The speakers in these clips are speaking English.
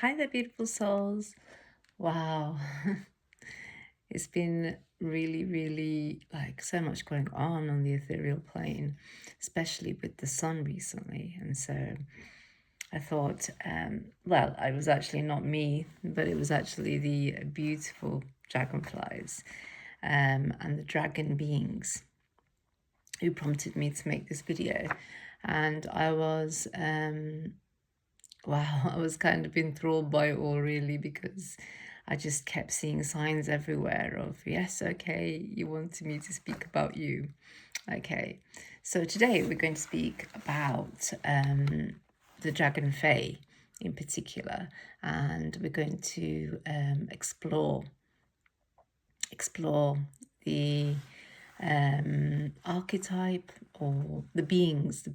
Hi there, beautiful souls. Wow. It's been really like so much going on the ethereal plane, especially with the sun recently. And so I thought, well, it was actually not me, but it was actually the beautiful dragonflies and the dragon beings who prompted me to make this video. And I was wow, I was kind of enthralled by it all, really, because I just kept seeing signs everywhere of, yes, okay, you wanted me to speak about you. Okay, so today we're going to speak about the Dragon Fae in particular, and we're going to explore the archetype or the beings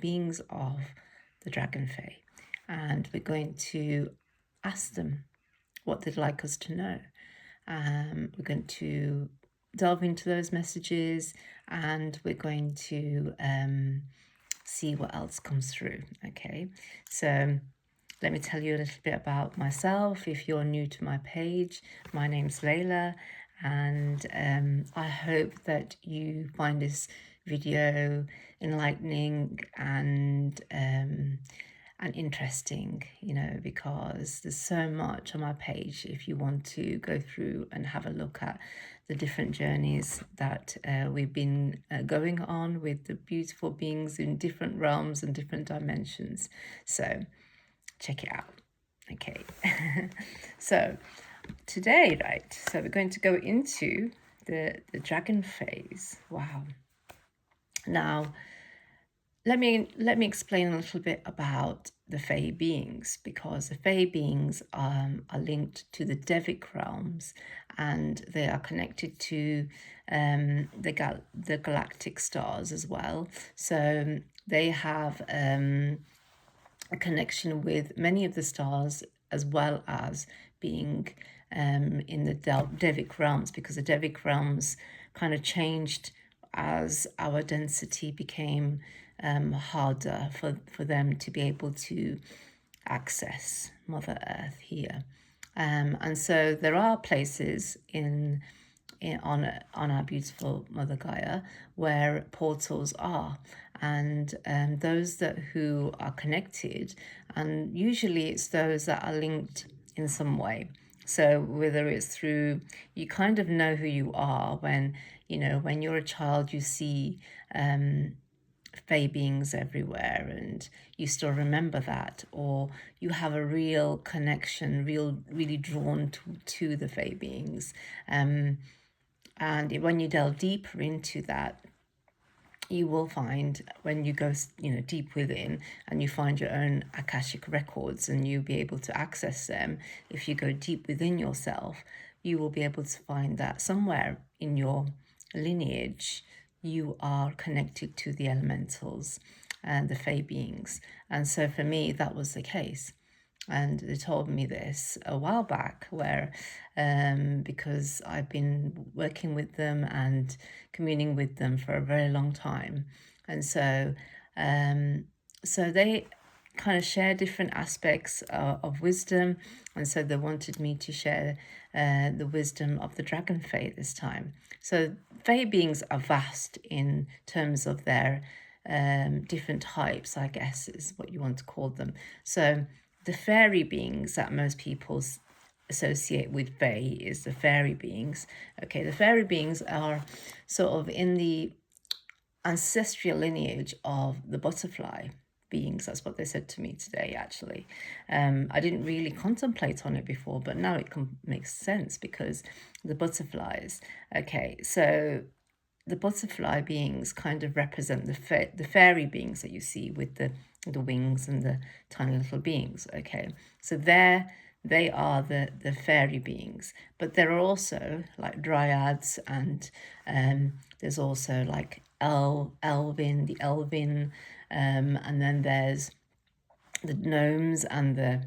of the Dragon Fae, and we're going to ask them what they'd like us to know. We're going to delve into those messages, and we're going to see what else comes through. Okay, so let me tell you a little bit about myself. If you're new to my page, my name's Layla, and I hope that you find this video enlightening and interesting, because there's so much on my page if you want to go through and have a look at the different journeys that we've been going on with the beautiful beings in different realms and different dimensions. So check it out. Okay. So today, right, so we're going to go into the dragon phase. Wow. Now, let me explain a little bit about the Fae beings, because the Fae beings are linked to the Devic realms, and they are connected to the galactic stars as well. So they have a connection with many of the stars, as well as being in the Devic realms, because the Devic realms kind of changed as our density became harder for them to be able to access Mother Earth here. And so there are places on our beautiful Mother Gaia where portals are, and those who are connected, and usually it's those that are linked in some way. So whether it's through, you kind of know who you are when you're a child, you see Fae beings everywhere, and you still remember that, or you have a real connection, really drawn to the Fae beings. And when you delve deeper into that, you will find, when you go deep within and you find your own Akashic records, and you'll be able to access them, if you go deep within yourself, you will be able to find that somewhere in your lineage you are connected to the elementals and the Fae beings. And so for me, that was the case. And they told me this a while back, where because I've been working with them and communing with them for a very long time. And so so they kind of share different aspects of wisdom, and so they wanted me to share the wisdom of the Dragon Fae this time. So Fae beings are vast in terms of their different types, I guess is what you want to call them. So the fairy beings that most people associate with Fae is the fairy beings. Okay, the fairy beings are sort of in the ancestral lineage of the butterfly beings. That's what they said to me today, actually. I didn't really contemplate on it before, but now it makes sense, because the butterflies. Okay, so the butterfly beings kind of represent the fairy beings that you see with the wings and the tiny little beings. Okay, so they are the fairy beings, but there are also like dryads, and there's also like the elven, and then there's the gnomes and the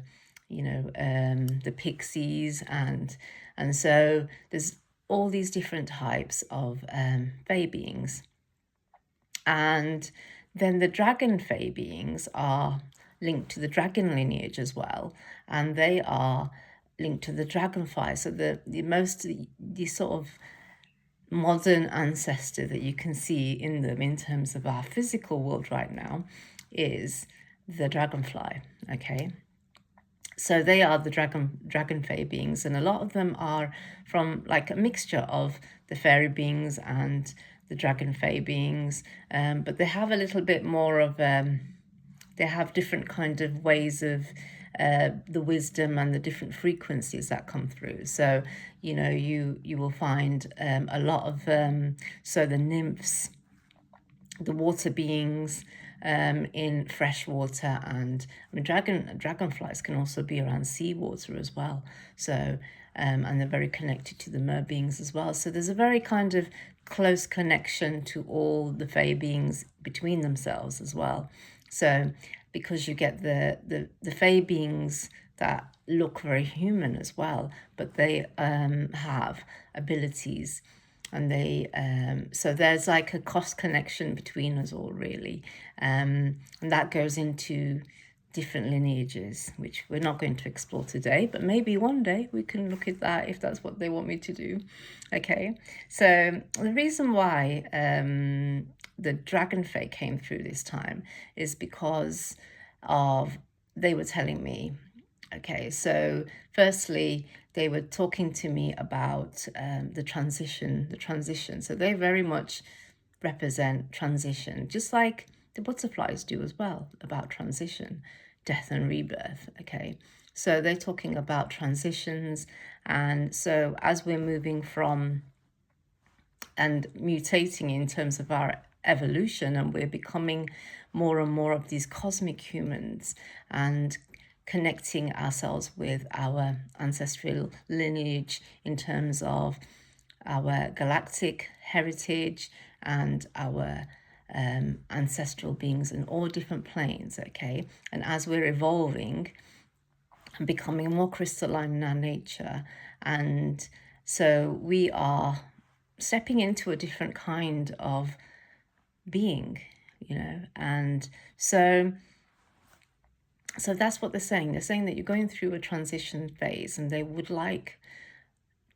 pixies, and so there's all these different types of Fae beings. And then the Dragon Fae beings are linked to the dragon lineage as well, and they are linked to the dragonfly. So the sort of modern ancestor that you can see in them in terms of our physical world right now is the dragonfly. Okay, so they are the dragon fae beings, and a lot of them are from like a mixture of the fairy beings and the dragon fae beings, but they have a little bit more of they have different kind of ways of the wisdom and the different frequencies that come through. So you will find a lot of so the nymphs, the water beings, in fresh water, and I mean dragonflies can also be around seawater as well. So and they're very connected to the mer beings as well. So there's a very kind of close connection to all the fae beings between themselves as well. So because you get the fae beings that look very human as well, but they have abilities, and they so there's like a cross connection between us all, really, and that goes into different lineages, which we're not going to explore today, but maybe one day we can look at that if that's what they want me to do. Okay, so the reason why the Dragon Fae came through this time is because of, they were telling me, okay, so firstly, they were talking to me about the transition. So they very much represent transition, just like the butterflies do as well, about transition, death and rebirth. Okay, so they're talking about transitions. And so as we're moving from and mutating in terms of our evolution, and we're becoming more and more of these cosmic humans and connecting ourselves with our ancestral lineage in terms of our galactic heritage and our ancestral beings in all different planes. Okay, and as we're evolving and becoming more crystalline in our nature, and so we are stepping into a different kind of being, and so that's what they're saying. They're saying that you're going through a transition phase, and they would like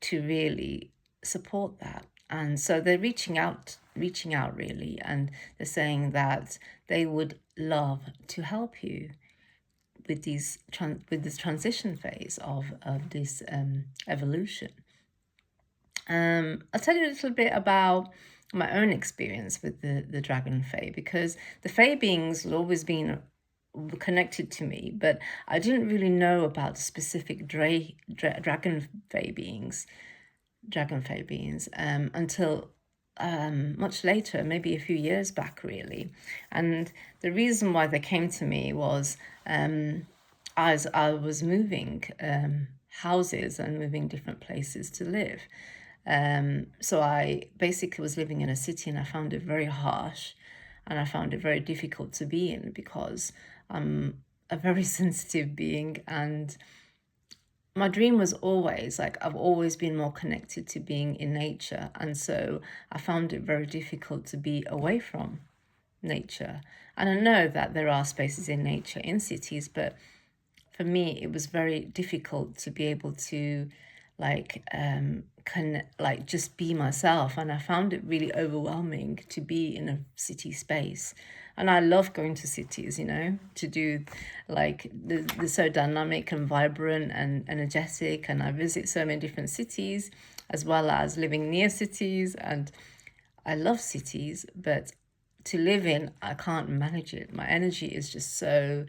to really support that. And so they're reaching out really, and they're saying that they would love to help you with this transition phase of this evolution. I'll tell you a little bit about my own experience with the Dragon Fae, because the Fae beings had always been connected to me, but I didn't really know about the specific Dragon Fae beings, until much later, maybe a few years back, really. And the reason why they came to me was as I was moving houses and moving different places to live. So I basically was living in a city, and I found it very harsh, and I found it very difficult to be in, because I'm a very sensitive being, and my dream was always like, I've always been more connected to being in nature, and so I found it very difficult to be away from nature. And I know that there are spaces in nature in cities, but for me it was very difficult to be able to just be myself, and I found it really overwhelming to be in a city space. And I love going to cities, to do like they're so dynamic and vibrant and energetic, and I visit so many different cities as well as living near cities, and I love cities, but to live in, I can't manage it. My energy is just so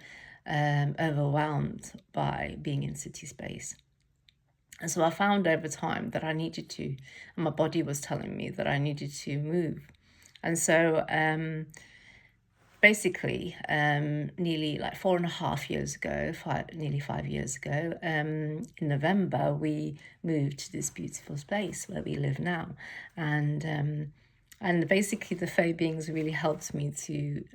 overwhelmed by being in city space. And so I found over time that I needed to, and my body was telling me that I needed to move. And so basically, nearly like 4.5 years ago, nearly 5 years ago, in November, we moved to this beautiful space where we live now. And basically the Fae beings really helped me to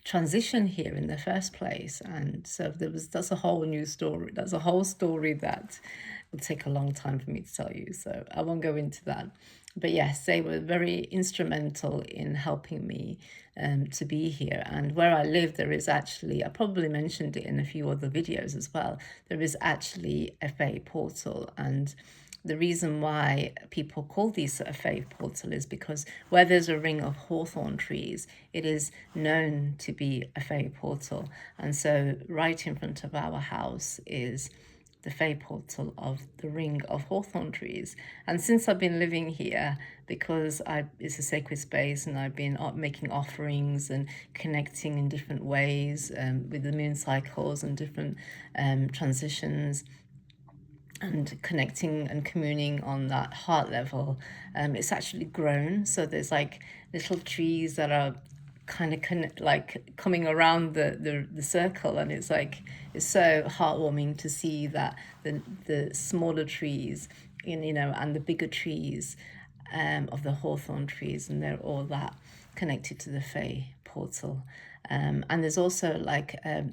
transition here in the first place. And so that's a whole new story. That's a whole story that will take a long time for me to tell you, so I won't go into that. But yes, they were very instrumental in helping me to be here. And where I live, there is actually, I probably mentioned it in a few other videos as well, there is actually a Fae portal. And the reason why people call these a Fae portal is because where there's a ring of hawthorn trees, it is known to be a Fae portal. And so right in front of our house is the Fae portal of the ring of hawthorn trees. And since I've been living here, because it's a sacred space and I've been making offerings and connecting in different ways with the moon cycles and different transitions, and connecting and communing on that heart level, it's actually grown. So there's like little trees that are kind of like coming around the circle, and it's like it's so heartwarming to see that the smaller trees, and the bigger trees of the hawthorn trees, and they're all that connected to the Fae portal. And there's also like a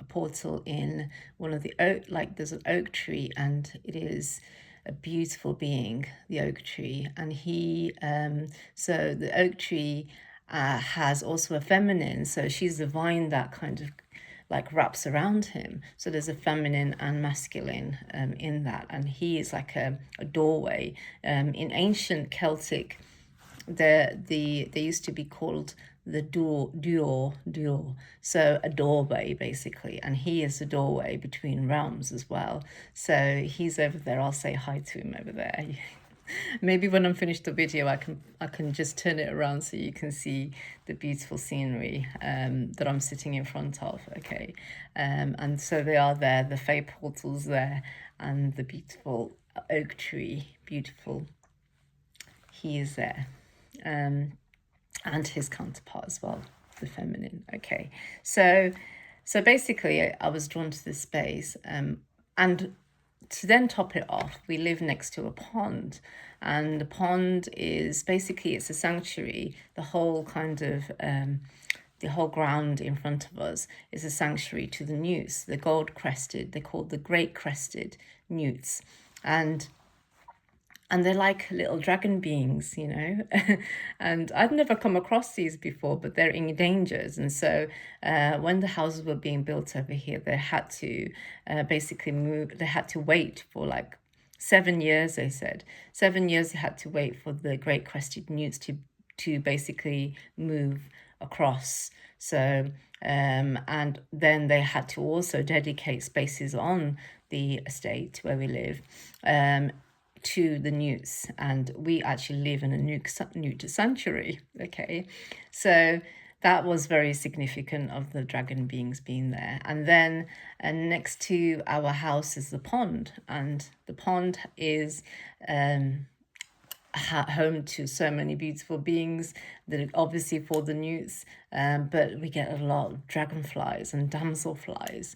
portal in one of the oak, like there's an oak tree, and it is a beautiful being, the oak tree. And so the oak tree has also a feminine, so she's the vine that kind of like wraps around him. So there's a feminine and masculine in that, and he is like a doorway. In ancient Celtic, they used to be called the duo, so a doorway basically, and he is the doorway between realms as well. So he's over there. I'll say hi to him over there. Maybe when I'm finished the video, I can just turn it around so you can see the beautiful scenery that I'm sitting in front of. Okay, and so they are there. The Fae portals there, and the beautiful oak tree, beautiful. He is there. And his counterpart as well, the feminine. Okay, so basically I was drawn to this space, and to then top it off, we live next to a pond, and the pond is basically, it's a sanctuary. The whole kind of the whole ground in front of us is a sanctuary to the newts, the gold crested, they're called the great crested newts. And they're like little dragon beings, and I'd never come across these before, but they're endangered. And so when the houses were being built over here, they had to basically move. They had to wait for like 7 years, they said. 7 years they had to wait for the great crested newts to basically move across. So and then they had to also dedicate spaces on the estate where we live to the newts, and we actually live in a newt sanctuary. Okay, so that was very significant of the dragon beings being there. And then next to our house is the pond, and the pond is home to so many beautiful beings that are obviously for the newts, but we get a lot of dragonflies and damselflies.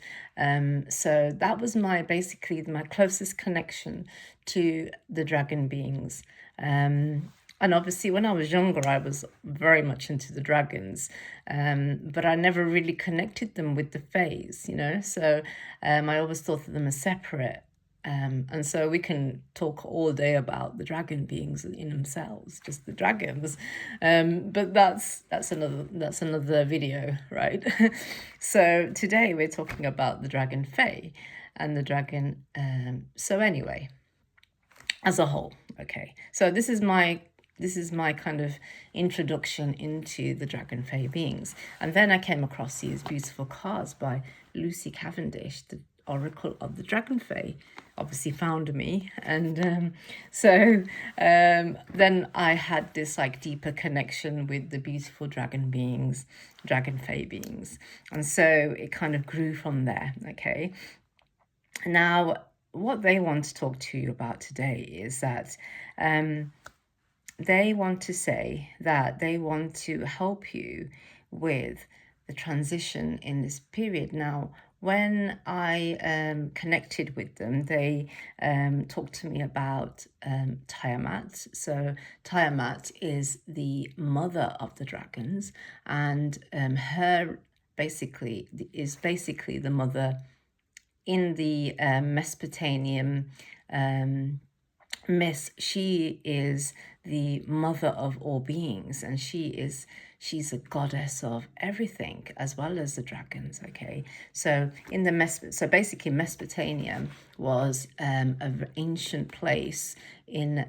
So that was basically my closest connection to the dragon beings. And obviously when I was younger, I was very much into the dragons, but I never really connected them with the fays, so I always thought of them as separate. And so we can talk all day about the dragon beings in themselves, just the dragons. But that's another video, right? So today we're talking about the Dragon Fae and the dragon. So anyway, as a whole, okay. So this is my kind of introduction into the Dragon Fae beings. And then I came across these beautiful cards by Lucy Cavendish, the Oracle of the Dragon Fae, obviously found me. And then I had this like deeper connection with the beautiful dragon beings, Dragon Fae beings. And so it kind of grew from there, okay? Now, what they want to talk to you about today is that they want to say that they want to help you with the transition in this period. Now, when I connected with them, they talked to me about Tiamat. So Tiamat is the mother of the dragons, and her is basically the mother in the Mesopotamian Miss, she is the mother of all beings, and she's a goddess of everything as well as the dragons. Okay, so in the so basically Mesopotamia was an ancient place in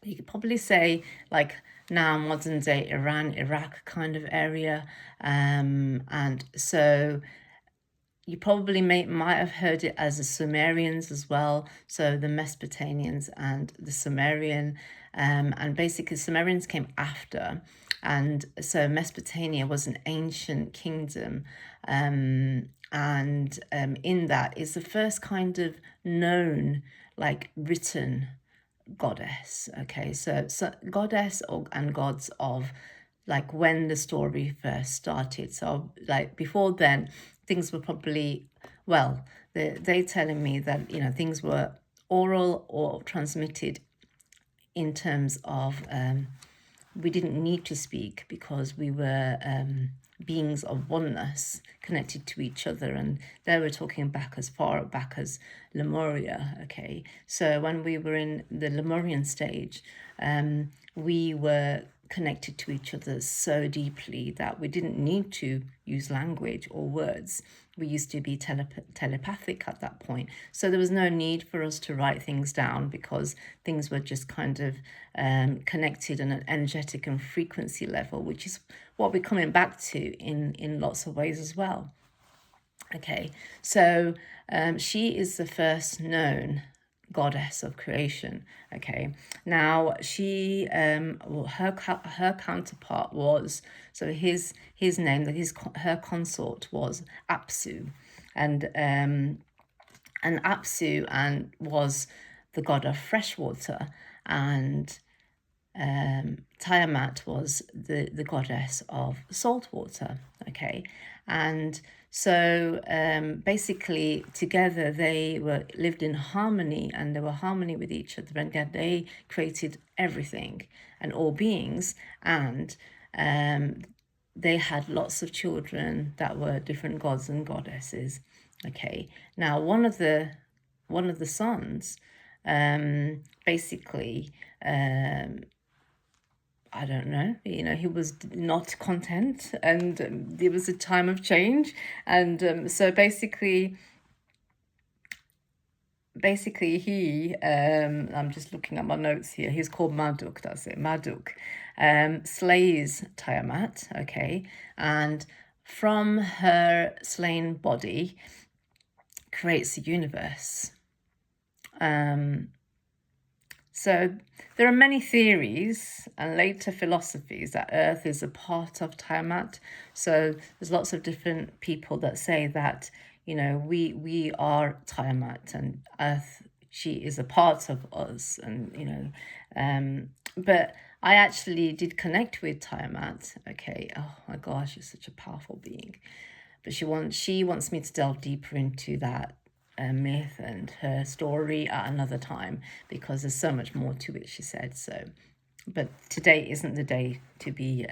you could probably say like now modern day Iran, Iraq kind of area, and so you probably might have heard it as the Sumerians as well. So the Mesopotamians and the Sumerian, and basically Sumerians came after. And so Mesopotamia was an ancient kingdom. And in that is the first kind of known, like written goddess. Okay, so goddess and gods of like when the story first started. So like before then, things were probably, well, they telling me that, you know, things were oral or transmitted in terms of we didn't need to speak because we were beings of oneness connected to each other, and they were talking back as far back as Lemuria. Okay, so when we were in the Lemurian stage, we were connected to each other so deeply that we didn't need to use language or words. We used to be telepathic at that point. So there was no need for us to write things down because things were just kind of connected on an energetic and frequency level, which is what we're coming back to in lots of ways as well. Okay, so she is the first known goddess of creation. Okay, now she her counterpart was, so his name, her consort was Apsu, and Apsu was the god of fresh water, and Tiamat was the goddess of salt water. Okay, and so basically together they lived in harmony, and they were harmony with each other, and they created everything and all beings, and they had lots of children that were different gods and goddesses. Okay, now one of the sons basically I don't know, you know, he was not content, and there was a time of change. And so basically he, I'm just looking at my notes here, he's called Marduk, that's it, Marduk, slays Tiamat, okay, and from her slain body creates the universe. So there are many theories and later philosophies that Earth is a part of Tiamat. So there's lots of different people that say that, you know, we are Tiamat, and Earth, she is a part of us, and you know, but I actually did connect with Tiamat. Okay, oh my gosh, she's such a powerful being, but she wants me to delve deeper into that myth and her story at another time, because there's so much more to it, she said. So, but today isn't the day to be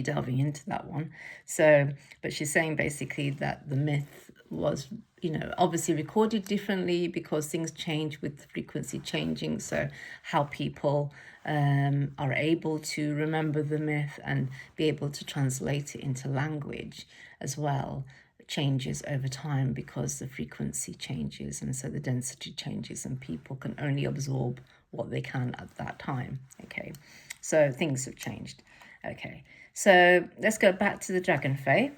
delving into that one. So, but she's saying basically that the myth was, you know, obviously recorded differently because things change with the frequency changing. So how people are able to remember the myth and be able to translate it into language as well changes over time because the frequency changes, and so the density changes, and people can only absorb what they can at that time. Okay, so things have changed. Okay, so let's go back to the Dragon Fae.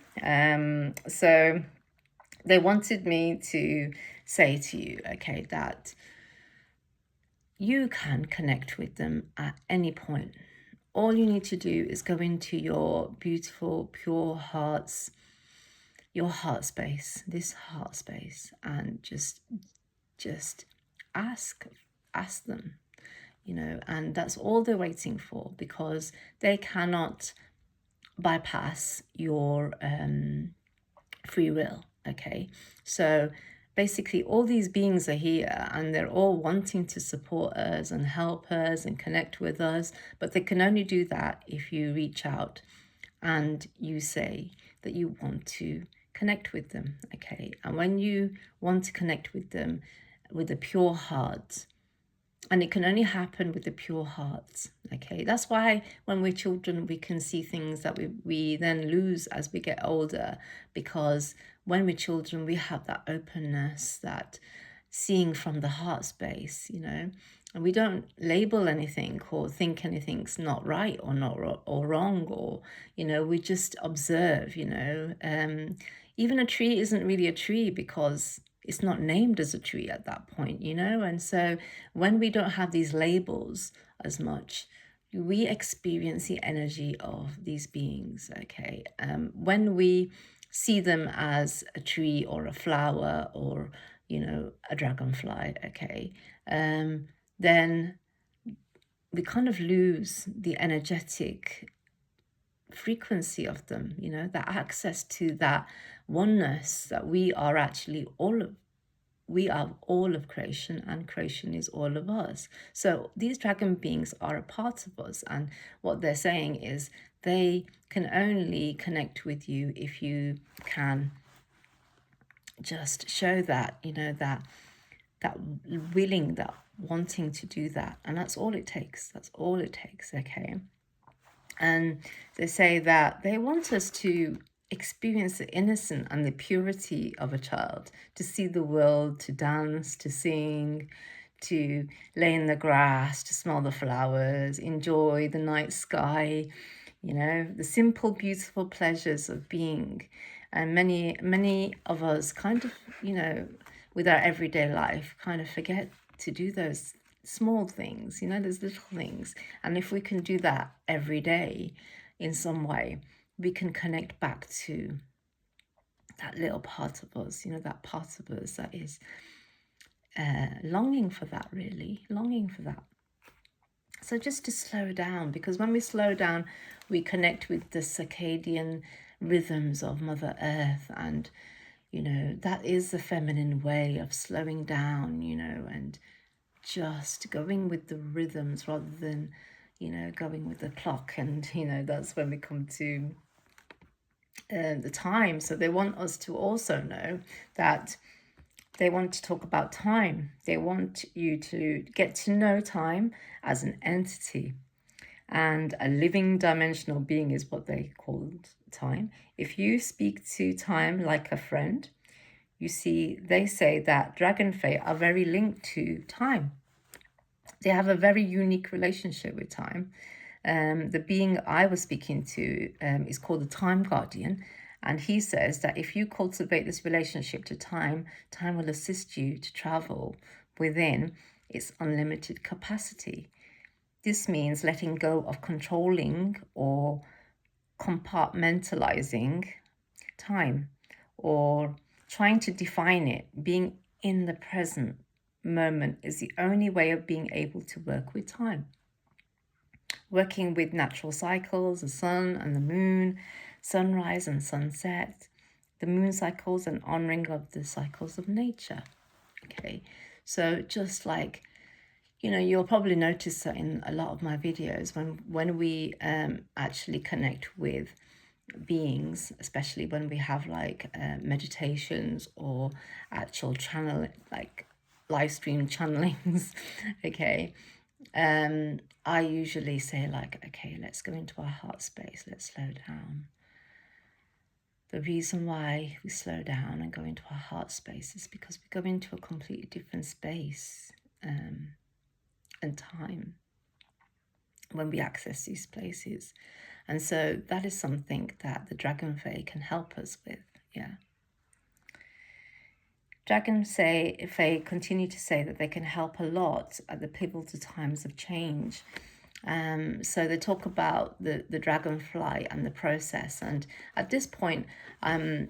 So they wanted me to say to you, okay, that you can connect with them at any point. All you need to do is go into your beautiful, pure hearts, your heart space, this heart space, and just ask them, you know, and that's all they're waiting for, because they cannot bypass your free will. Okay, so basically all these beings are here and they're all wanting to support us and help us and connect with us, but they can only do that if you reach out and you say that you want to connect with them. Okay, and when you want to connect with them, with a pure heart. And it can only happen with a pure heart. Okay, that's why when we're children, we can see things that we then lose as we get older, because when we're children, we have that openness, that seeing from the heart space, and we don't label anything or think anything's not right or not or wrong, or we just observe. Even a tree isn't really a tree because it's not named as a tree at that point, and so when we don't have these labels as much, we experience the energy of these beings. Okay, when we see them as a tree or a flower or a dragonfly, okay, then we kind of lose the energetic frequency of them, that access to that oneness, that we are actually we are all of creation, and creation is all of us. So these dragon beings are a part of us, and what they're saying is they can only connect with you if you can just show that, that willing, that wanting to do that. And that's all it takes. That's all it takes, okay? And they say that they want us to experience the innocence and the purity of a child, to see the world, to dance, to sing, to lay in the grass, to smell the flowers, enjoy the night sky, the simple, beautiful pleasures of being. And many of us kind of, with our everyday life, kind of forget to do those small things, those little things. And if we can do that every day in some way, we can connect back to that little part of us, that part of us that is longing for that, really, longing for that. So just to slow down, because when we slow down, we connect with the circadian rhythms of Mother Earth, and that is the feminine way of slowing down, and just going with the rhythms rather than going with the clock. And that's when we come to the time. So they want us to also know that they want to talk about time. They want you to get to know time as an entity, and a living dimensional being is what they called time. If you speak to time like a friend, you see, they say that Dragon Fae are very linked to time. They have a very unique relationship with time. The being I was speaking to is called the Time Guardian, and he says that if you cultivate this relationship to time, time will assist you to travel within its unlimited capacity. This means letting go of controlling or compartmentalizing time, or trying to define it. Being in the present moment is the only way of being able to work with time. Working with natural cycles, the sun and the moon, sunrise and sunset, the moon cycles, and honoring of the cycles of nature. Okay, so just like, you'll probably notice that in a lot of my videos, when we actually connect with beings, especially when we have like meditations or actual channel, like live stream channelings, okay, I usually say like, okay, let's go into our heart space, let's slow down. The reason why we slow down and go into our heart space is because we go into a completely different space and time when we access these places. And so that is something that the Dragon Fae can help us with, yeah. Dragon Fae continue to say that they can help a lot at the pivotal times of change. So they talk about the dragonfly and the process. And at this point, I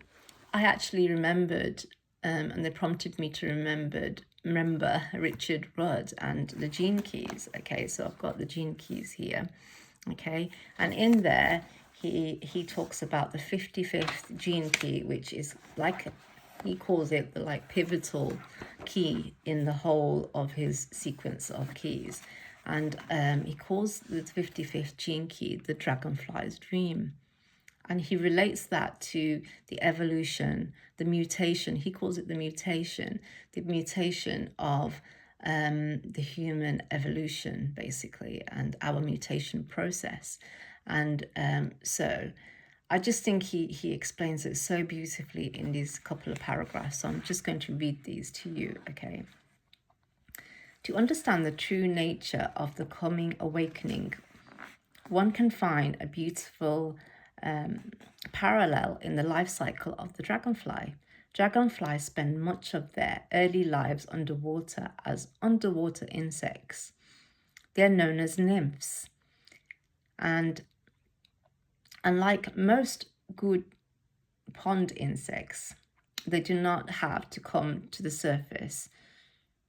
actually remembered, and they prompted me to remember Richard Rudd and the gene keys. Okay, so I've got the gene keys here. Okay, and in there, he talks about the 55th gene key, which is like, he calls it the like pivotal key in the whole of his sequence of keys. And he calls the 55th gene key the dragonfly's dream. And he relates that to the evolution, the mutation. He calls it the mutation of the human evolution, basically, and our mutation process. And so I just think he explains it so beautifully in these couple of paragraphs. So I'm just going to read these to you, okay? To understand the true nature of the coming awakening, one can find a beautiful parallel in the life cycle of the dragonfly. Dragonflies spend much of their early lives underwater as underwater insects. They're known as nymphs. And unlike most good pond insects, they do not have to come to the surface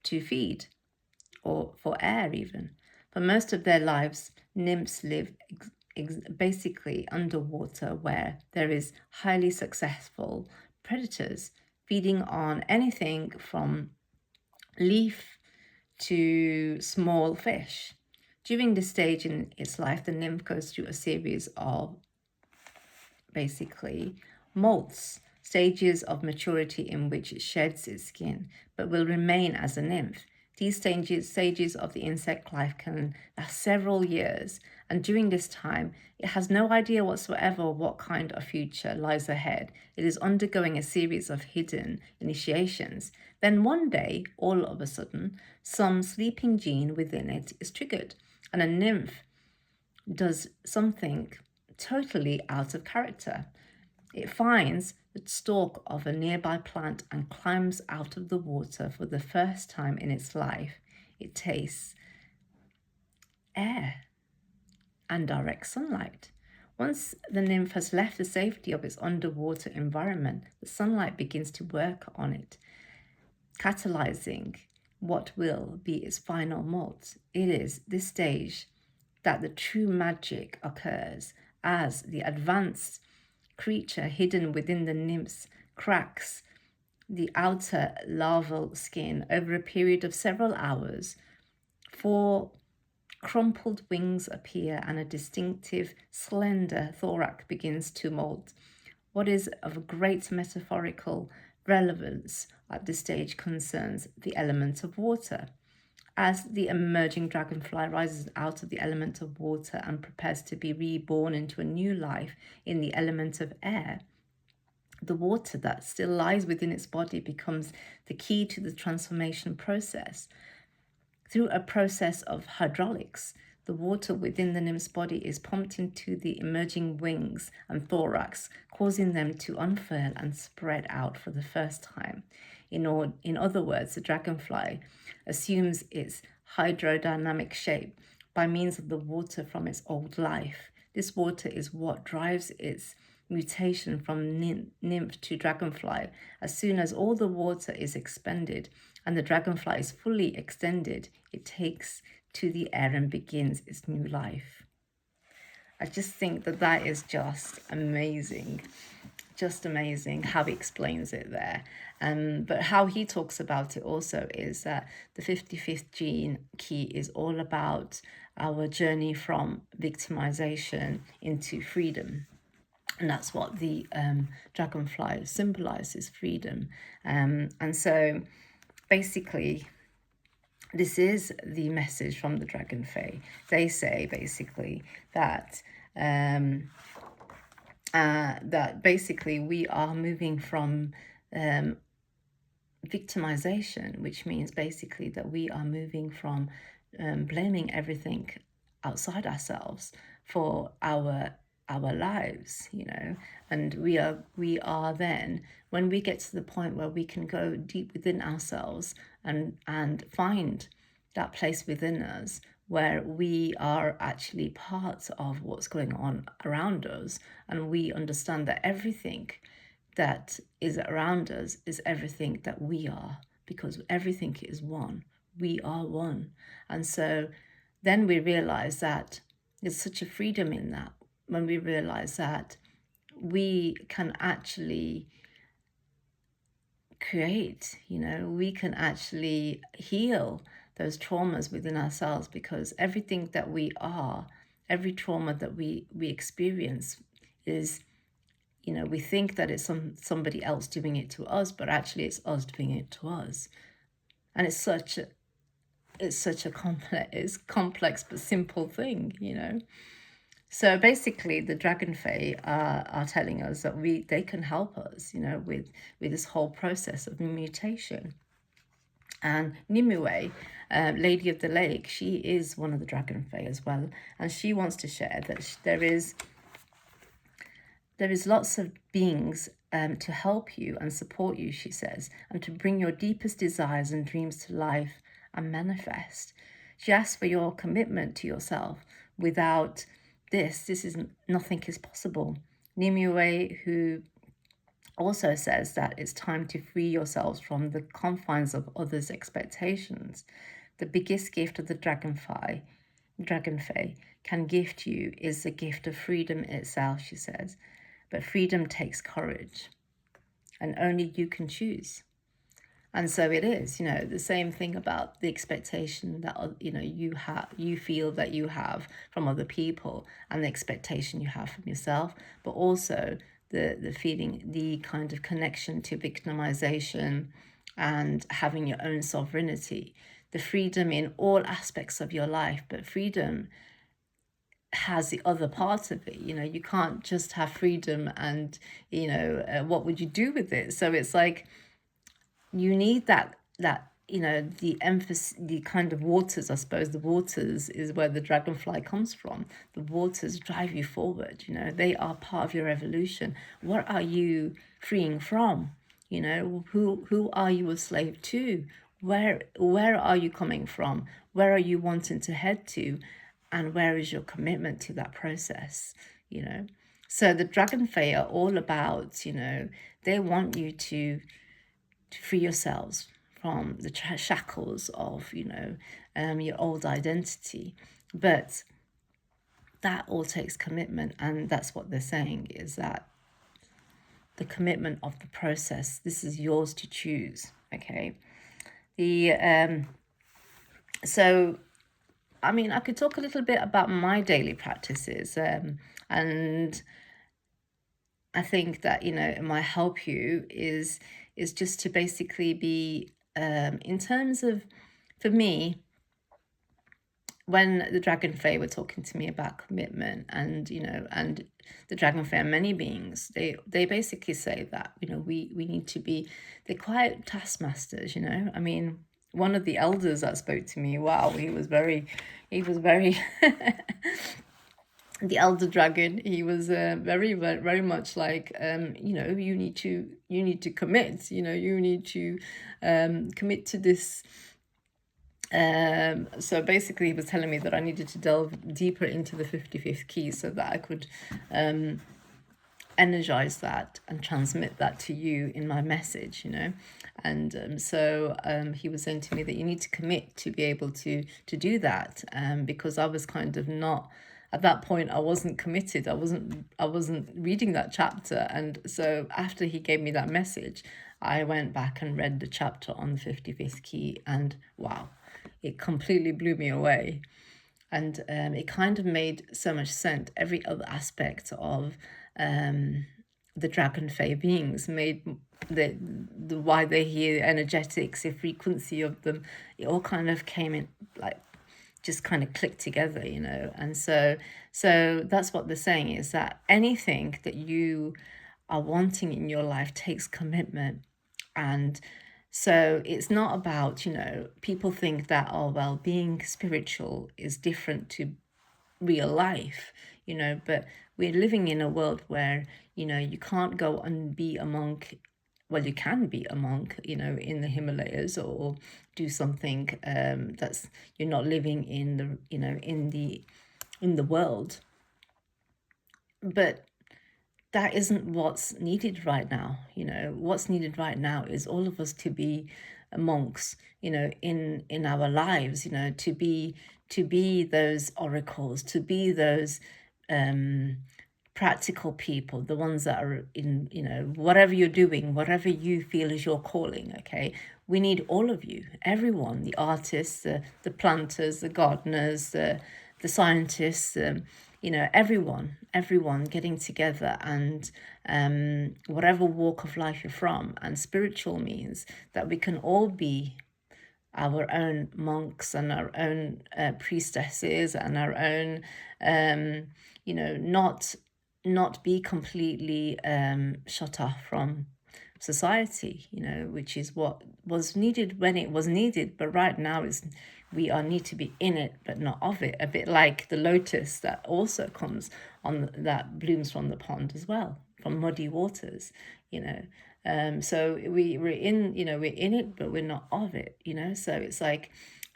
to feed or for air even. For most of their lives, nymphs live basically underwater, where there is highly successful predators feeding on anything from leaf to small fish. During this stage in its life, the nymph goes through a series of basically molts, stages of maturity in which it sheds its skin, but will remain as a nymph. These stages of the insect life can last several years, and during this time, it has no idea whatsoever what kind of future lies ahead. It is undergoing a series of hidden initiations. Then one day, all of a sudden, some sleeping gene within it is triggered, and a nymph does something totally out of character. It finds the stalk of a nearby plant and climbs out of the water for the first time in its life. It tastes air and direct sunlight. Once the nymph has left the safety of its underwater environment, the sunlight begins to work on it, catalyzing what will be its final molt. It is this stage that the true magic occurs, as the advanced creature hidden within the nymphs cracks the outer larval skin over a period of several hours. 4 crumpled wings appear and a distinctive slender thorax begins to molt. What is of great metaphorical relevance at this stage concerns the element of water. As the emerging dragonfly rises out of the element of water and prepares to be reborn into a new life in the element of air, the water that still lies within its body becomes the key to the transformation process. Through a process of hydraulics, the water within the nymph's body is pumped into the emerging wings and thorax, causing them to unfurl and spread out for the first time. In other words, the dragonfly assumes its hydrodynamic shape by means of the water from its old life. This water is what drives its mutation from nymph to dragonfly. As soon as all the water is expended and the dragonfly is fully extended, it takes to the air and begins its new life. I just think that is just amazing. Just amazing how he explains it there. But how he talks about it also is that the 55th gene key is all about our journey from victimization into freedom. And that's what the dragonfly symbolizes, freedom. And so basically, this is the message from the Dragon Fae. They say basically that that basically we are moving from victimization, which means basically that we are moving from blaming everything outside ourselves for our lives, and we are then, when we get to the point where we can go deep within ourselves and find that place within us where we are actually part of what's going on around us, and we understand that everything that is around us is everything that we are, because everything is one. We are one. And so then we realize that there's such a freedom in that, when we realize that we can actually create, we can actually heal those traumas within ourselves, because everything that we are, every trauma that we experience is we think that it's somebody else doing it to us, but actually it's us doing it to us. And it's such a complex but simple thing. So basically, the Dragon Fae are telling us that they can help us, with this whole process of mutation. And Nimue, Lady of the Lake, she is one of the Dragon Fae as well, and she wants to share that there is lots of beings to help you and support you, she says, and to bring your deepest desires and dreams to life and manifest. She asks for your commitment to yourself. Without nothing is possible. Nimue, who also says that it's time to free yourselves from the confines of others' expectations. The biggest gift of the Dragon Fae can gift you is the gift of freedom itself, she says. But freedom takes courage, and only you can choose. And so it is, the same thing about the expectation that, you feel that you have from other people, and the expectation you have from yourself, but also the feeling, the kind of connection to victimization and having your own sovereignty, the freedom in all aspects of your life. But freedom has the other part of it. You can't just have freedom and, what would you do with it? So it's like, you need that the emphasis, the kind of waters, I suppose the waters is where the dragonfly comes from. The waters drive you forward, they are part of your evolution. What are you freeing from? Who are you a slave to? Where are you coming from? Where are you wanting to head to? And where is your commitment to that process? So the Dragon Fae are all about, they want you to free yourselves from the shackles of, your old identity. But that all takes commitment, and that's what they're saying, is that the commitment of the process, this is yours to choose, okay? So, I could talk a little bit about my daily practices, and I think that, it might help you is just to basically be, in terms of, for me, when the Dragon Fae were talking to me about commitment, and, and the Dragon Fae are many beings, they basically say that, we need to be, they're quite taskmasters, one of the elders that spoke to me, wow, he was very the elder dragon, he was very, very much like, you need to commit, you need to commit to this. So basically he was telling me that I needed to delve deeper into the 55th key so that I could energize that and transmit that to you in my message, and so he was saying to me that you need to commit to be able to do that, because I was kind of not, at that point I wasn't committed, I wasn't reading that chapter. And so after he gave me that message, I went back and read the chapter on the 55th key, and wow, it completely blew me away. And it kind of made so much sense. Every other aspect of the Dragon Fae beings made the why they're here, energetics, the frequency of them, it all kind of came in, like, just kind of clicked together, and so that's what they're saying, is that anything that you are wanting in your life takes commitment. And so it's not about, people think that, oh, well, being spiritual is different to real life, but we're living in a world where, you can't go and be a monk. Well, you can be a monk, in the Himalayas, or do something that's, you're not living in the, in the world. But that isn't what's needed right now. What's needed right now is all of us to be monks, in our lives, to be those oracles, to be those practical people, the ones that are in, whatever you're doing, whatever you feel is your calling, okay? We need all of you, everyone, the artists, the planters, the gardeners, the scientists, you know, everyone getting together, and whatever walk of life you're from. And spiritual means that we can all be our own monks and our own priestesses and our own, you know, not be completely shut off from society, you know, which is what was needed when it was needed. But right now is we are need to be in it but not of it, a bit like the lotus that also comes on that blooms from the pond as well, from muddy waters, you know. So we're in, you know, we're in it but we're not of it, you know. So it's like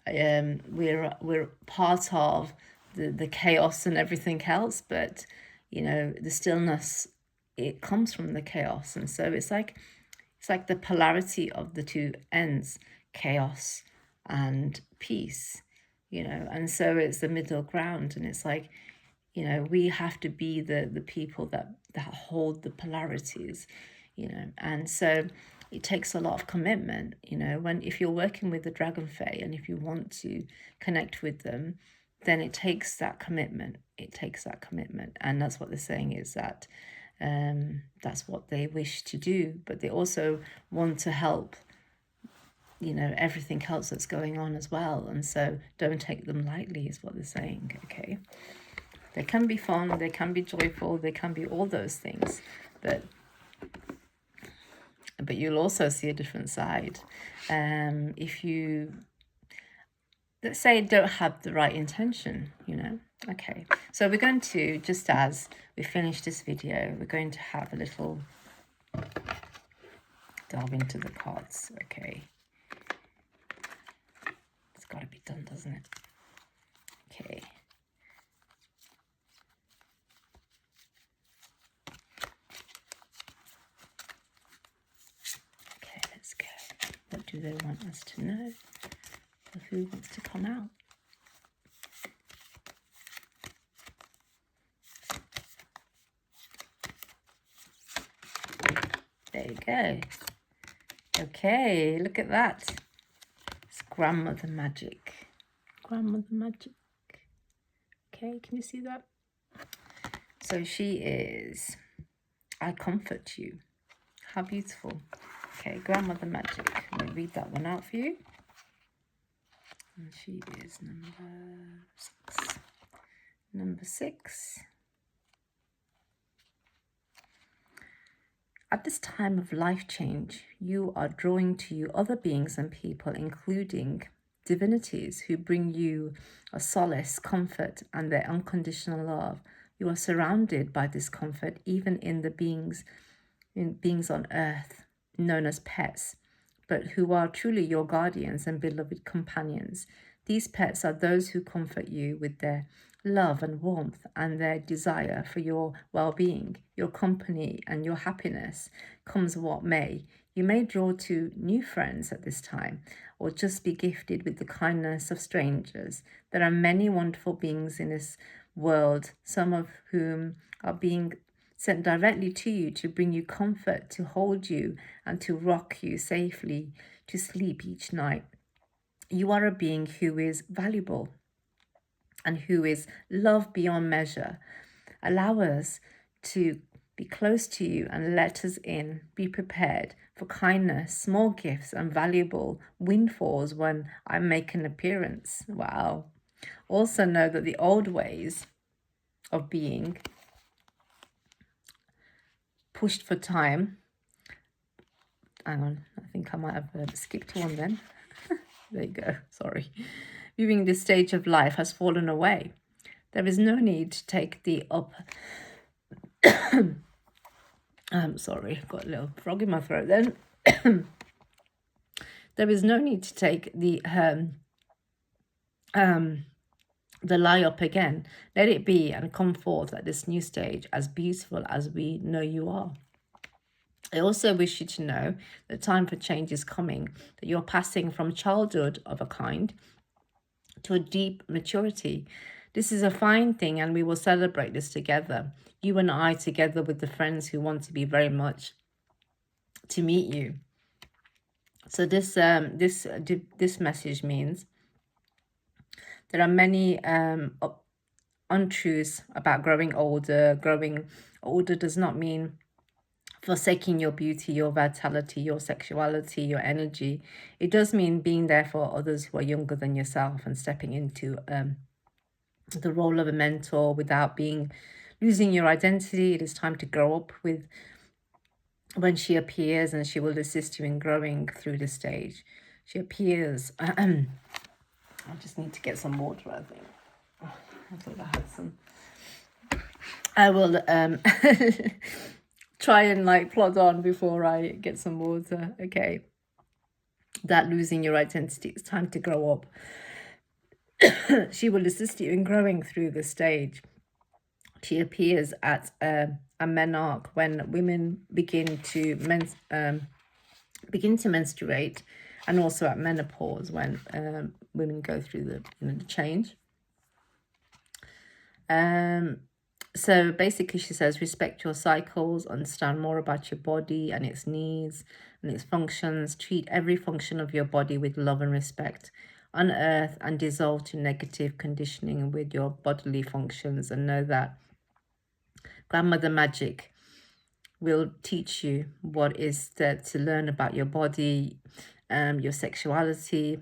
we're part of the chaos and everything else, but you know, the stillness, it comes from the chaos. And so it's like the polarity of the two ends, chaos and peace, you know. And so it's the middle ground, and it's like, you know, we have to be the people that hold the polarities, you know. And so it takes a lot of commitment, you know, when if you're working with the Dragon Fae and if you want to connect with them, then it takes that commitment. It takes that commitment. And that's what they're saying, is that that's what they wish to do, but they also want to help, you know, everything else that's going on as well. And so don't take them lightly is what they're saying. Okay, they can be fun, they can be joyful, they can be all those things, but you'll also see a different side if you, let's say, don't have the right intention, you know. Okay, so we're going to, just as we finish this video, we're going to have a little delve into the cards. Okay, it's got to be done, doesn't it? Okay, let's go. What do they want us to know? Or who wants to come out? There you go. Okay, look at that. It's grandmother magic. Grandmother magic. Okay, can you see that? So she is, I comfort you. How beautiful. Okay, grandmother magic. Let me read that one out for you. And she is number 6. Number 6. At this time of life change, you are drawing to you other beings and people, including divinities who bring you a solace, comfort, and their unconditional love. You are surrounded by this comfort, even in the beings on earth, known as pets, but who are truly your guardians and beloved companions. These pets are those who comfort you with their love and warmth and their desire for your well-being, your company, and your happiness. Comes what may, you may draw to new friends at this time, or just be gifted with the kindness of strangers. There are many wonderful beings in this world, some of whom are being sent directly to you to bring you comfort, to hold you, and to rock you safely to sleep each night. You are a being who is valuable and who is loved beyond measure. Allow us to be close to you and let us in. Be prepared for kindness, small gifts, and valuable windfalls when I make an appearance. Wow. Also know that the old ways of being pushed for time. Hang on, I think I might have skipped one then. There you go, sorry. Viewing this stage of life has fallen away. There is no need to take the up... I'm sorry, got a little frog in my throat then. There is no need to take the lie up again. Let it be and come forth at this new stage as beautiful as we know you are. I also wish you to know that time for change is coming, that you're passing from childhood of a kind to a deep maturity. This is a fine thing, and we will celebrate this together. You and I, together with the friends who want to be very much to meet you. So this message means there are many untruths about growing older. Growing older does not mean forsaking your beauty, your vitality, your sexuality, your energy. It does mean being there for others who are younger than yourself and stepping into the role of a mentor without losing your identity. It is time to grow up with when she appears, and she will assist you in growing through the stage. She appears. I just need to get some water, I think. I thought I had some. I will try and like plod on before I get some water. Okay. That losing your identity, it's time to grow up. She will assist you in growing through the stage. She appears at a menarche when women begin to menstruate, and also at menopause when women go through the change. So basically she says, respect your cycles, understand more about your body and its needs and its functions, treat every function of your body with love and respect, unearth and dissolve to negative conditioning with your bodily functions, and know that grandmother magic will teach you what is there to learn about your body, your sexuality,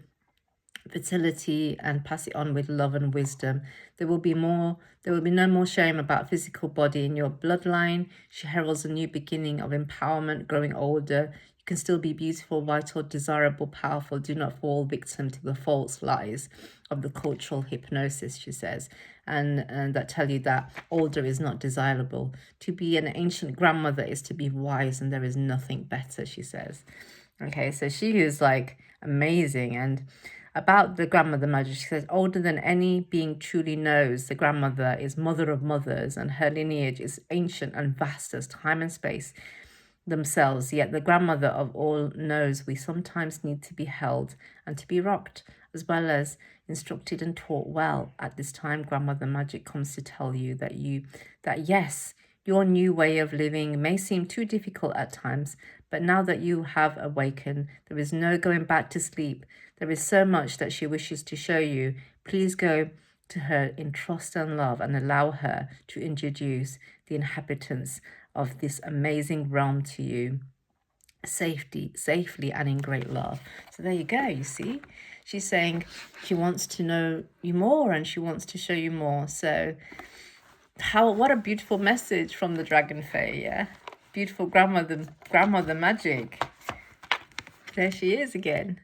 fertility, and pass it on with love and wisdom. There will be no more shame about physical body in your bloodline. She heralds a new beginning of empowerment. Growing older, you can still be beautiful, vital, desirable, powerful. Do not fall victim to the false lies of the cultural hypnosis, she says, and that tell you that older is not desirable. To be an ancient grandmother is to be wise, and there is nothing better, she says. Okay, so she is like amazing. And about the grandmother magic, she says, older than any being truly knows, the grandmother is mother of mothers, and her lineage is ancient and vast as time and space themselves. Yet the grandmother of all knows we sometimes need to be held and to be rocked, as well as instructed and taught well. At this time, grandmother magic comes to tell you that yes, your new way of living may seem too difficult at times, but now that you have awakened, there is no going back to sleep. There is so much that she wishes to show you. Please go to her in trust and love, and allow her to introduce the inhabitants of this amazing realm to you safely and in great love. So there you go, you see. She's saying she wants to know you more and she wants to show you more. So what a beautiful message from the Dragon Fae, yeah? Beautiful grandmother magic. There she is again.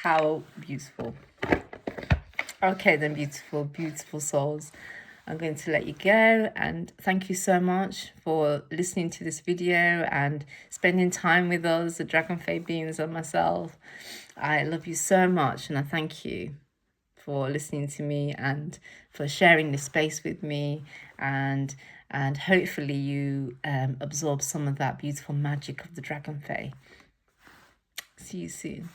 How beautiful. Okay then, beautiful souls. I'm going to let you go, and thank you so much for listening to this video and spending time with us, the Dragon Fae beings and myself. I love you so much, and I thank you for listening to me and for sharing this space with me, and hopefully you absorb some of that beautiful magic of the Dragon Fae. See you soon.